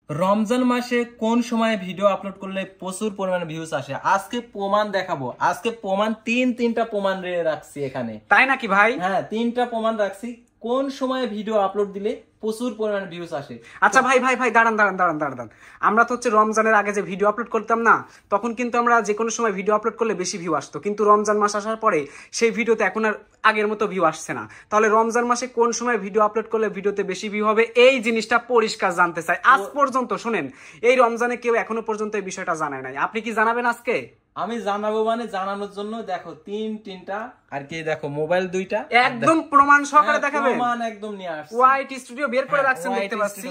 রমজান মাসে কোন সময় ভিডিও আপলোড করলে প্রচুর পরিমাণে ভিউজ আসে? আজকে প্রমাণ দেখাবো। আজকে প্রমাণ তিনটা প্রমাণ রাখছি এখানে। তাই নাকি ভাই? হ্যাঁ, তিনটা প্রমাণ রাখছি কোন সময় ভিডিও আপলোড দিলে প্রচুর পরিমাণে ভিউজ আসে। আচ্ছা ভাই দাঁড়ান। আমরা তো হচ্ছে রমজানের আগে যে ভিডিও আপলোড করতাম না, তখন কিন্তু আমরা যে কোনো সময় ভিডিও আপলোড করলে বেশি ভিউ আসতো, কিন্তু রমজান মাস আসার পরে সেই ভিডিওতে এখন আর আগের মতো ভিউ আসছে না। তাহলে রমজান মাসে কোন সময় ভিডিও আপলোড করলে ভিডিওতে বেশি ভিউ হবে, এই জিনিসটা পরিষ্কার জানতে চাই। আজ পর্যন্ত শুনেন, এই রমজানে কেউ এখনো পর্যন্ত এই বিষয়টা জানায় নাই। আপনি কি জানাবেন আজকে? আমি জানাবো, মানে জানানোর জন্য দেখো তিনটা আর কি, দেখো মোবাইল দুইটা একদম প্রমাণ সহকারে দেখাবেন। প্রমাণ একদম নিয়ে আসছে। ওয়াইটি স্টুডিও বের করে রাখছেন, দেখতে পাচ্ছি।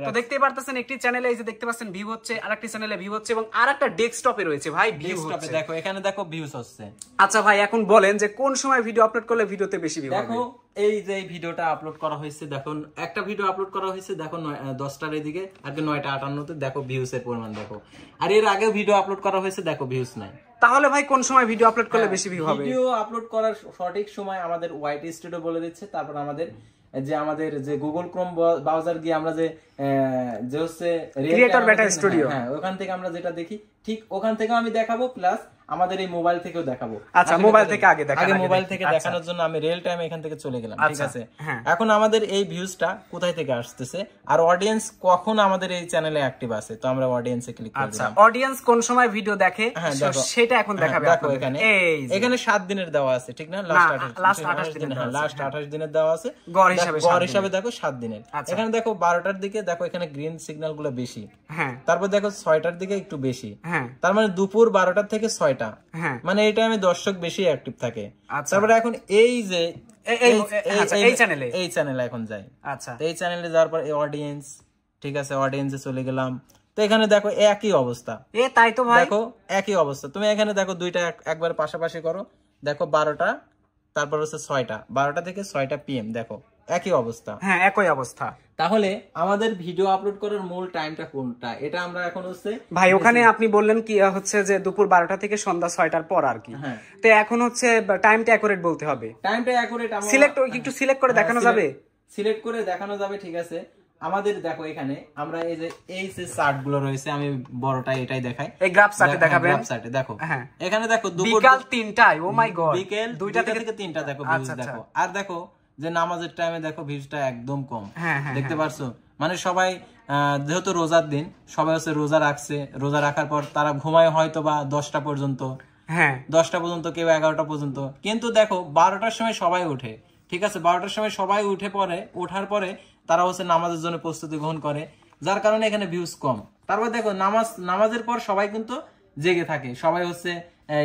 তো দেখতেই পারতেছেন একটি চ্যানেলে এই যে দেখতে পাচ্ছেন ভিউ হচ্ছে, আরেকটি চ্যানেলে ভিউ হচ্ছে, এবং আরেকটা ডেস্কটপে রয়েছে ভাই ভিউ হচ্ছে। দেখো এখানে দেখো ভিউজ হচ্ছে। আচ্ছা ভাই, এখন বলেন যে কোন সময় ভিডিও আপলোড করলে ভিডিওতে বেশি ভিউ হবে? দেখো এই যে ভিডিওটা আপলোড করা হয়েছে, দেখুন একটা ভিডিও আপলোড করা হয়েছে, দেখো 10টার এদিকে আর 9:58 দেখো ভিউজ এর পরিমাণ দেখো। আর এর আগেও ভিডিও আপলোড করা হয়েছে, দেখো ভিউজ নাই। তাহলে ভাই কোন সময় ভিডিও আপলোড করলে বেশি ভিউ হবে? ভিডিও আপলোড করার সঠিক সময় আমাদের ওয়াইটি স্টুডিও বলে দিচ্ছে। তারপর আমাদের যে গুগল ক্রোম ব্রাউজার গিয়ে আমরা যে হচ্ছে ক্রিয়েটর বেটা স্টুডিও, হ্যাঁ ওখান থেকে আমরা যেটা দেখি, ঠিক ওখান থেকে আমি দেখাবো, প্লাস আমাদের এই মোবাইল থেকেও দেখাবো। আচ্ছা, মোবাইল থেকে আগে মোবাইল থেকে দেখানোর জন্য আমি রিয়েল টাইম এখান থেকে চলে গেলাম, ঠিক আছে। এখন আমাদের এই ভিউজটা কোথায় থেকে আসতেছে আর অডিয়েন্স কখন আমাদের এই চ্যানেলে অ্যাক্টিভ আছে, তো আমরা অডিয়েন্সে ক্লিক করে দিলাম। অডিয়েন্স কোন সময় ভিডিও দেখে সেটা এখন দেখাবে। দেখো এখানে 7 দিনের দেওয়া আছে, ঠিক না? লাস্ট 28 দিন, হ্যাঁ লাস্ট 28 দিনের দেওয়া আছে। গড় হিসাবে দেখো 7 দিনের। এখানে দেখো 12টার দিকে দেখো এখানে গ্রিন সিগন্যাল গুলো বেশি, হ্যাঁ। তারপর দেখো 6টার দিকে একটু বেশি, হ্যাঁ। তার মানে দুপুর 12টা থেকে 6টা, হ্যাঁ, মানে এই টাইমে দর্শক বেশি অ্যাক্টিভ থাকে। তারপরে এখন এই যে এই চ্যানেলে এখন যাই। আচ্ছা, এই চ্যানেলে যাওয়ার পর এই অডিয়েন্স, ঠিক আছে, অডিয়েন্সে চলে গেলাম। তো এখানে দেখো একই অবস্থা। তাই তো ভাই, দেখো একই অবস্থা। তুমি এখানে দেখো দুইটা একবার পাশাপাশি করো, দেখো 12টা তারপর হচ্ছে 6টা, 12টা থেকে 6টা PM, দেখো একই অবস্থা। হ্যাঁ, একই অবস্থা। তাহলে আমাদের ভিডিও আপলোড করার মূল টাইমটা কোনটা, এটা আমরা এখন হচ্ছে ভাই ওখানে আপনি বললেন কি হচ্ছে যে দুপুর 12টা থেকে সন্ধ্যা 6টার পর আর কি। তো এখন হচ্ছে টাইমটা অ্যাকুরেট বলতে হবে। টাইমটা অ্যাকুরেট একটু সিলেক্ট করে দেখানো যাবে? সিলেক্ট করে দেখানো যাবে, ঠিক আছে। আমাদের দেখো এখানে আমরা এই যে চার্ট গুলো রয়েছে, আমি বড়টা এটাই দেখাই, এই গ্রাফ চার্টে দেখাবেন। গ্রাফ চার্টে দেখো এখানে দেখো বিকাল 3টায়, ও মাই গড, বিকেল 2টা থেকে 3টা দেখো ভিউজ দেখো। আর দেখো যে নামাজের টাইমে দেখো ভিউজটা একদম কম, দেখতে পারছো? মানে সবাই যেহেতু রোজার দিন, সবাই হচ্ছে রোজা রাখছে, রোজা রাখার পর তারা ঘুমায় হয়তো বা 10টা পর্যন্ত, হ্যাঁ 10টা পর্যন্ত, কেউ 11টা পর্যন্ত। কিন্তু দেখো 12টার সময় সবাই উঠে, ঠিক আছে, 12টার সময় সবাই ওঠার পরে তারা হচ্ছে নামাজের জন্য প্রস্তুতি গ্রহণ করে, যার কারণে এখানে ভিউজ কম। তারপর দেখো নামাজের পর সবাই কিন্তু জেগে থাকে, সবাই হচ্ছে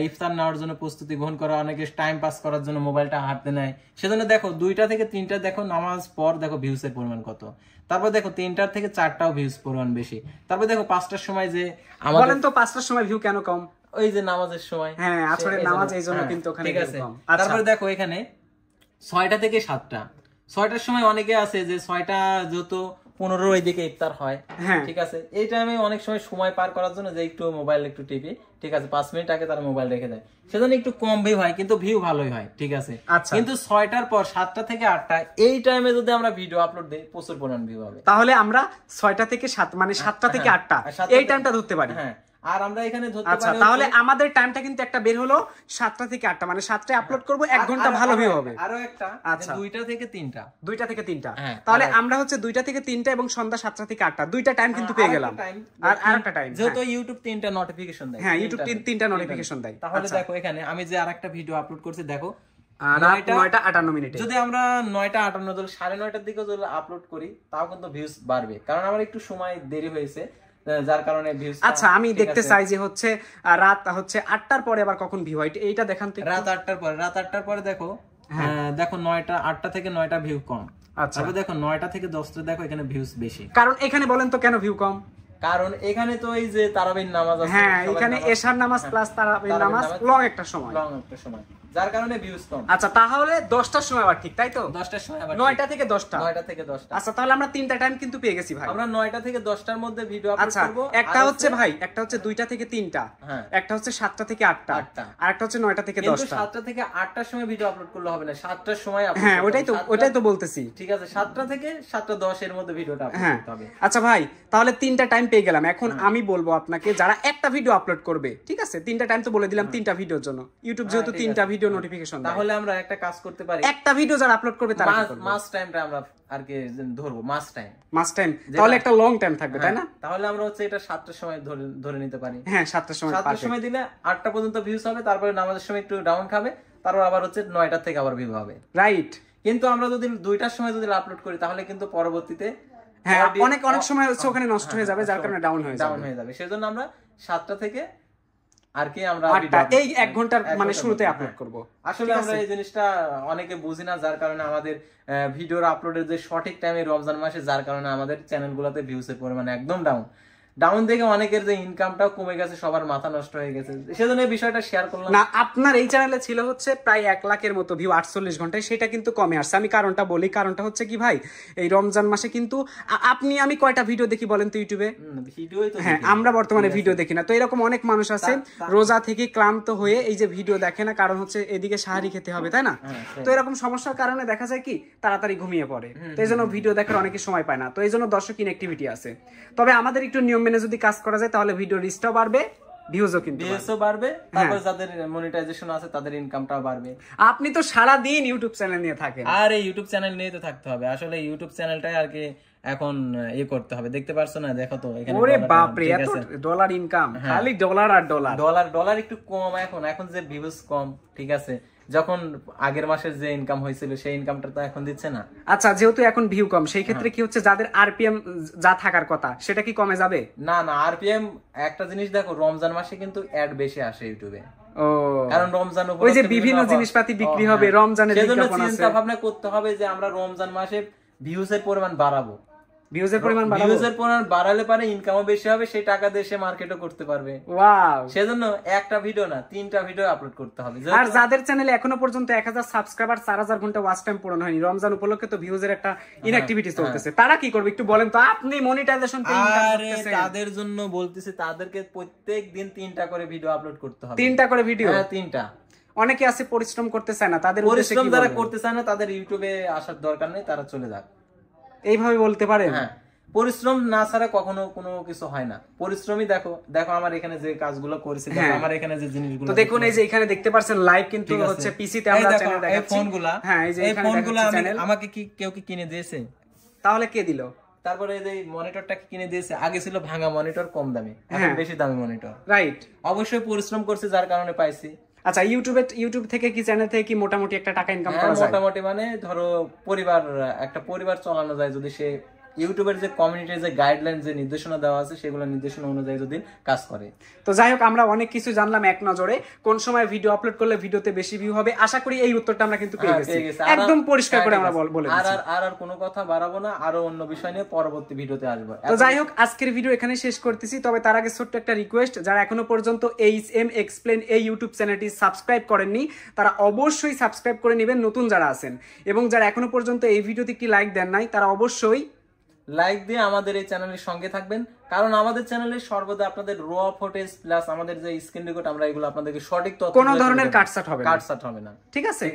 ইফতার নেওয়ার জন্য প্রস্তুতি গ্রহণ করে, অনেকে টাইম পাস করার জন্য মোবাইলটা হাতে নেয়। সেজন্য দেখো 2টা থেকে 3টা দেখো নামাজ পর দেখো ভিউজের পরিমাণ কত। তারপর দেখো 3টার থেকে 4টাও ভিউজ পরিমাণ বেশি। তারপর দেখো 5টার সময় যে বলেন তো 5টার সময় ভিউ কেন কম? ওই যে নামাজের সময়, হ্যাঁ আসরের নামাজ, এইজন্য কিন্তু ওখানে কম। তারপর দেখো এখানে 6টা থেকে 7টা, 6টার সময় অনেকে আছে যে 6টা যত 15 ওইদিকে ইফতার হয়, ঠিক আছে, এই টাইমে অনেক সময় পার করার জন্য যে একটু মোবাইল একটু টিপি, ঠিক আছে, 5 মিনিট আগে তারা মোবাইল রেখে দেয়, সেজন্য একটু কম ভিউ হয়, কিন্তু ভিউ ভালোই হয়, ঠিক আছে। কিন্তু 6টার পর 7টা থেকে 8টা এই টাইমে যদি আমরা ভিডিও আপলোড দেই, প্রচুর পরিমাণ ভিউ হবে। তাহলে আমরা 6টা থেকে 7, মানে 7টা থেকে 8টা এই টাইমটা ধরতে পারি, হ্যাঁ। আর আমরা এখানে ধরতে পারি, তাহলে আমাদের টাইমটা কিন্তু একটা বের হলো 7টা থেকে 8টা, মানে 7টায় আপলোড করব, 1 ঘন্টা ভালো ভিউ হবে। আরো একটা, 2টা থেকে 3টা, 2টা থেকে 3টা, তাহলে আমরা হচ্ছে 2টা থেকে 3টা এবং সন্ধ্যা 7টা থেকে 8টা, দুইটা টাইম কিন্তু পেয়ে গেলাম। আর আরেকটা টাইম, যেহেতু ইউটিউব 3টা নোটিফিকেশন দেয়, হ্যাঁ ইউটিউব 3টা নোটিফিকেশন দেয়। তাহলে দেখো এখানে আমি যে আরেকটা ভিডিও আপলোড করছি, দেখো 9:58 মিনিটে, যদি আমরা 9:58 ধরে 9:30টার দিকে যদি আপলোড করি, তাও কিন্তু ভিউজ বাড়বে, কারণ আমার একটু সময় দেরি হয়েছে, যার কারণে ভিউজ। আচ্ছা, আমি দেখতে চাই যে হচ্ছে রাত হচ্ছে 8টার পরে আবার কখন ভিউ হয়, এইটা দেখান তো। রাত 8টার পরে দেখো, দেখো 8টা থেকে 9টা ভিউ কম। আচ্ছা, দেখো 9টা থেকে 10টা দেখো এখানে ভিউজ বেশি। কারণ এখানে বলেন তো কেন ভিউ কম? কারণ এখানে তো এই যে তারাবির নামাজ আছে, হ্যাঁ এখানে এশার নামাজ প্লাস তারাবির নামাজ লং একটা সময়। যার কারণে ভিউজ কম। আচ্ছা তাহলে 10টার সময় আবার ঠিক তাই তো? 10টার সময় আবার 9টা থেকে 10টা। 9টা থেকে 10টা। আচ্ছা তাহলে আমরা 3টা টাইম কিন্তু পেয়ে গেছি ভাই। আমরা 9টা থেকে 10টার মধ্যে ভিডিও আপলোড করব। একটা হচ্ছে ভাই, একটা হচ্ছে 2টা থেকে 3টা, একটা হচ্ছে 7টা থেকে 8টা, আর একটা হচ্ছে 9টা থেকে 10টা। কিন্তু 7টা থেকে 8টার সময় ভিডিও আপলোড করলে হবে না, 7টার সময় আপলোড। হ্যাঁ ওটাই তো বলতেছি। ঠিক আছে, 7টা থেকে 7:10 এর মধ্যে ভিডিওটা আপলোড করতে হবে। আচ্ছা ভাই তাহলে 3টা টাইম পেয়ে গেলাম। এখন আমি বলবো আপনাকে যারা একটা ভিডিও আপলোড করবে, ঠিক আছে 3টা টাইম তো বলে দিলাম 3টা ভিডিওর জন্য, ইউটিউব যেহেতু 3টা ভিডিও নোটিফিকেশন দেয়, তাহলে আমরা একটা কাজ করতে পারি, একটা ভিডিও যারা আপলোড করবে তারা মাস টাইমটা আমরা আর কি ধরবো, মাস টাইম তাহলে একটা লং টাইম থাকবে তাই না? তাহলে আমরা হচ্ছে এটা 7টার সময় ধরে নিতে পারি। হ্যাঁ 7টার সময় দিলে 8টা পর্যন্ত ভিউজ হবে, তারপরে নামাজের সময় একটু ডাউন খাবে, তারপর আবার হচ্ছে 9টা থেকে আবার ভিউ হবে। রাইট। কিন্তু আমরা যদি 2টার সময় যদি আপলোড করি তাহলে কিন্তু পরবর্তীতে অনেক সময় হচ্ছে ওখানে নষ্ট হয়ে যাবে, যার কারণে ডাউন হয়ে যাবে। সেজন্য আমরা 7টা থেকে আর কি আমরা এই 1 ঘন্টার মানে শুরুতে আপলোড করব। আসলে আমরা এই জিনিসটা অনেকে বুঝি না, যার কারণে আমাদের ভিডিওর আপলোডের যে সঠিক টাইমে রমজান মাসে, যার কারণে আমাদের চ্যানেলগুলোতে ভিউজের পরিমাণ একদম ডাউন থেকে অনেকের যে ইনকামটাও কমে গেছে, সবার মাথা নষ্ট হয়ে গেছে। সেজন্য এই বিষয়টা শেয়ার করলাম। না আপনার এই চ্যানেলে ছিল হচ্ছে প্রায় 1 লাখের মতো ভিউ 48 ঘন্টায়, সেটা কিন্তু কমে আসছে। আমি কারণটা বলি, কারণটা হচ্ছে কি ভাই, এই রমজান মাসে কিন্তু আমি কয়টা ভিডিও দেখি বলেন তো ইউটিউবে? হ্যাঁ আমরা বর্তমানে ভিডিও দেখি না। তো এরকম অনেক মানুষ আছে রোজা থেকে ক্লান্ত হয়ে এই যে ভিডিও দেখে না, কারণ হচ্ছে এদিকে সাহারি খেতে হবে তাই না? তো এরকম সমস্যার কারণে দেখা যায় কি তাড়াতাড়ি ঘুমিয়ে পড়ে, তো এই জন্য ভিডিও দেখার অনেকে সময় পায় না। তো এই জন্য দর্শক ইনঅ্যাক্টিভিটি আছে। তবে আমাদের একটু নিয়ম মেনে যদি কাজ করা যায় তাহলে ভিডিও রিচটাও বাড়বে, ভিউজও কিন্তু বাড়বে, তারপর যাদের মনিটাইজেশন আছে তাদের ইনকামটাও বাড়বে। আপনি তো সারা দিন ইউটিউব চ্যানেল নিয়ে থাকেন। আর এই ইউটিউব চ্যানেল নিয়ে তো থাকতে হবে, আসলে ইউটিউব চ্যানেলটাই আর কি এখন করতে হবে। দেখতে পারছো না, দেখো তো এখানে ওরে বাপ রে, এত ডলার ইনকাম, খালি ডলার আর ডলার একটু কম এখন যে ভিউজ কম, ঠিক আছে, যখন আগের মাসের যে ইনকাম হয়েছিল সেই ইনকামটা তো এখন দিচ্ছে না। আচ্ছা যেহেতু এখন ভিউ কম, সেই ক্ষেত্রে কি হচ্ছে যাদের আরপিএম যা থাকার কথা সেটা কি কমে যাবে? না আরপিএম একটা জিনিস দেখো, রমজান মাসে কিন্তু অ্যাড বেশি আসে ইউটিউবে, কারণ রমজান ওই যে বিভিন্ন জিনিসপাতি বিক্রি হবে রমজানের বিজ্ঞাপন আছে। চিন্তা ভাবনা করতে হবে যে আমরা রমজান মাসে ভিউজের পরিমাণ বাড়াবো, ভিউজের পরিমাণ বাড়ালে পারে ইনকামও বেশি হবে, সেই টাকা দিয়ে সে মার্কেটও করতে পারবে। ওয়াও, সেজন্য একটা ভিডিও না 3টা ভিডিও আপলোড করতে হবে। আর যাদের চ্যানেলে এখনো পর্যন্ত 1000 সাবস্ক্রাইবার 4000 ঘন্টা ওয়াচ টাইম পূরণ হয়নি, রমজান উপলক্ষে তো ভিউজের একটা ইনঅ্যাক্টিভিটি চলতেছে, তারা কি করবে একটু বলেন তো? আপনি মনিটাইজেশন পেয়ে ইনকাম করতেছেন, তাদের জন্য বলতেছি তাদেরকে প্রত্যেক দিন 3টা করে ভিডিও আপলোড করতে হবে। 3টা করে ভিডিও? হ্যাঁ 3টা। অনেকে আছে পরিশ্রম করতে চায় না, তাদের পরিশ্রম যারা করতে চায় না তাদের ইউটিউবে আসার দরকার নেই, তারা চলে যাক, এইভাবে বলতে পারেন। হ্যাঁ, পরিশ্রম না ছাড়া কখনো কোনো কিছু হয় না। পরিশ্রমই দেখো আমার এখানে যে কাজগুলো করেছি, আমার এখানে যে জিনিসগুলো, তো দেখুন এই যে এখানে দেখতে পাচ্ছেন লাইভ কিন্তু হচ্ছে পিসিতে আমরা চ্যানেল দেখাচ্ছি। এই ফোনগুলা, হ্যাঁ এই যে এই ফোনগুলা আমাকে কি কেউ কি কিনে দিয়েছে? তাহলে কে দিল? তারপরে এই যে মনিটরটা কিনে দিয়েছে, আগে ছিল ভাঙা মনিটর কম দামি, এখন বেশি দামি মনিটর। রাইট, অবশ্যই পরিশ্রম করছে যার কারণে পাইছি। আচ্ছা ইউটিউব থেকে কি চ্যানেল থেকে কি মোটামুটি একটা টাকা ইনকাম করা যায়? মোটামুটি মানে ধরো একটা পরিবার চালানো যায় যদি সে ইউটিউবের যে কমিউনিটির যে গাইডলাইন যে নির্দেশনা দেওয়া আছে সেগুলো নির্দেশনা অনুযায়ী যদি কাজ করে। তো যাই হোক আমরা অনেক কিছু জানলাম এক নজরে, কোন সময় ভিডিও আপলোড করলে ভিডিওতে বেশি ভিউ হবে। আশা করি এই উত্তরটা আমরা কিন্তু পেয়ে গেছি, একদম পরিষ্কার করে আমরা বলে দিয়েছি। আর কোনো কথা বাড়াবো না, আরো অন্য বিষয় নিয়ে পরবর্তী ভিডিওতে আসবো। তো যাই হোক আজকের ভিডিও এখানে শেষ করতেছি, তবে তার আগে ছোট্ট একটা রিকোয়েস্ট, যারা এখনো পর্যন্ত HM Explain এই ইউটিউব চ্যানেলটি সাবস্ক্রাইব করেননি তারা অবশ্যই সাবস্ক্রাইব করে নেবেন, নতুন যারা আছেন, এবং যারা এখনো পর্যন্ত এই ভিডিওতে একটি লাইক দেন নাই তারা অবশ্যই লাইক দিয়ে আমাদের এই চ্যানেলের সঙ্গে থাকবেন, কারণ আমাদের চ্যানেলে সর্বদা আপনাদের র ফুটেজ প্লাস আমাদের যে স্ক্রিন রেকর্ড আমরা এগুলো আপনাদেরকে সঠিক তথ্য, কোনো ধরনের কাটছাট হবে না। ঠিক আছে।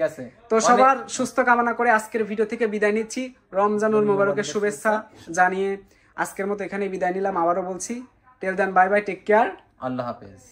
তো সবার সুস্থ কামনা করে আজকের ভিডিও থেকে বিদায় নিচ্ছি, রমজানুল মুবারকের শুভেচ্ছা জানিয়ে আজকের মতো এখানে বিদায় নিলাম। আবারও বলছি টেল দেন বাই বাই, টেক কেয়ার, আল্লাহ হাফেজ।